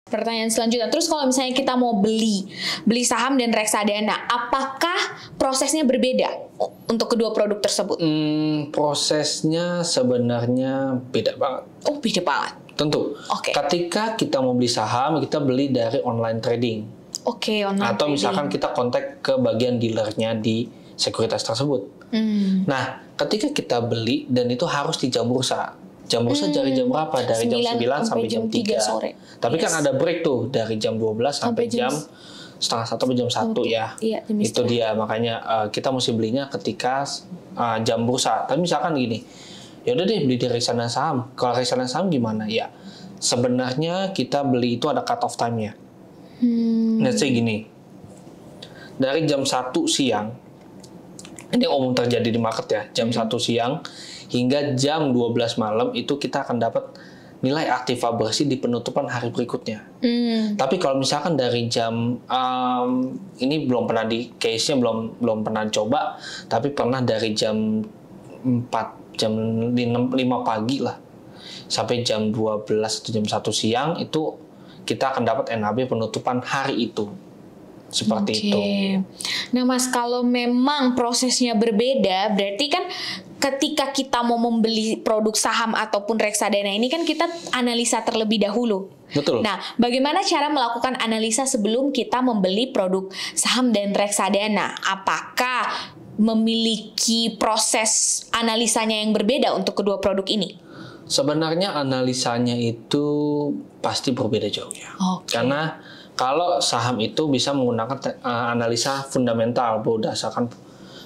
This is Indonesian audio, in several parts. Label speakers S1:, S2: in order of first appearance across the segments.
S1: Pertanyaan selanjutnya, terus kalau misalnya kita mau beli saham dan reksadana, apakah prosesnya berbeda untuk kedua produk tersebut?
S2: Prosesnya sebenarnya beda banget.
S1: Oh, beda banget.
S2: Tentu.
S1: Oke.
S2: Ketika kita mau beli saham, kita beli dari online trading.
S1: Oke, online
S2: Atau
S1: trading.
S2: misalkan kita kontak ke bagian dealernya di sekuritas tersebut. Nah, ketika kita beli dan itu harus di jam bursa. Jam bursa dari jam berapa? Dari jam 9 sampai jam 3
S1: sore.
S2: Tapi kan ada break tuh dari jam 12 sampai jam setengah 1 sampai jam 1 ya.
S1: Iya,
S2: itu dia, makanya kita mesti belinya ketika jam bursa. Tapi misalkan gini, ya udah deh beli dari reksadana saham. Kalau reksadana saham gimana? Ya, sebenarnya kita beli itu ada cut off time-nya. Let's say gini, dari jam 1 siang, ini umum terjadi di market ya, jam 1 siang hingga jam 12 malam itu kita akan dapat nilai aktiva bersih di penutupan hari berikutnya. Tapi kalau misalkan dari jam ini belum pernah di case-nya belum pernah coba, tapi pernah dari jam 4 jam 5 pagi lah sampai jam 12 atau jam 1 siang itu kita akan dapat NAB penutupan hari itu. Seperti itu.
S1: Nah Mas, kalau memang prosesnya berbeda, berarti kan ketika kita mau membeli produk saham ataupun reksadana ini kan kita analisa terlebih dahulu.
S2: Betul.
S1: Nah, bagaimana cara melakukan analisa sebelum kita membeli produk saham dan reksadana? Apakah memiliki proses analisanya yang berbeda untuk kedua produk ini?
S2: Sebenarnya analisanya itu pasti berbeda jauh ya. Karena kalau saham itu bisa menggunakan analisa fundamental berdasarkan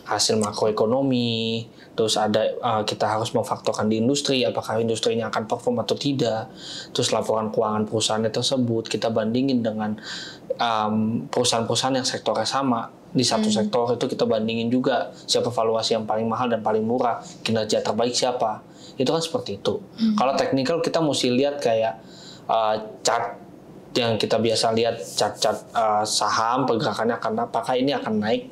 S2: hasil makroekonomi, terus ada kita harus memfaktorkan di industri, apakah industrinya akan perform atau tidak, terus laporan keuangan perusahaannya tersebut kita bandingin dengan perusahaan-perusahaan yang sektornya sama di satu sektor itu, kita bandingin juga siapa valuasi yang paling mahal dan paling murah, kinerja terbaik siapa, itu kan seperti itu. Kalau teknikal kita mesti lihat kayak chart yang kita biasa lihat, chart-chart saham pergerakannya akan apakah ini akan naik,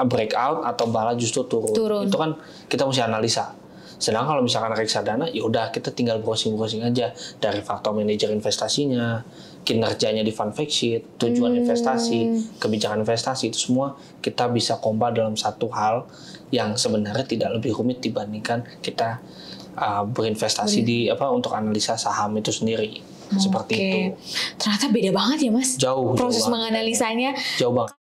S2: breakout atau malah justru turun. Itu kan kita mesti analisa. Sedangkan kalau misalkan reksadana, ya udah kita tinggal browsing aja dari faktor manajer investasinya, kinerjanya di fund fact sheet, tujuan investasi, kebijakan investasi, itu semua kita bisa compare dalam satu hal yang sebenarnya tidak lebih rumit dibandingkan kita berinvestasi di untuk analisa saham itu sendiri. Seperti itu.
S1: Ternyata beda banget ya Mas.
S2: Jauh.
S1: Proses menganalisanya.
S2: Jauh banget.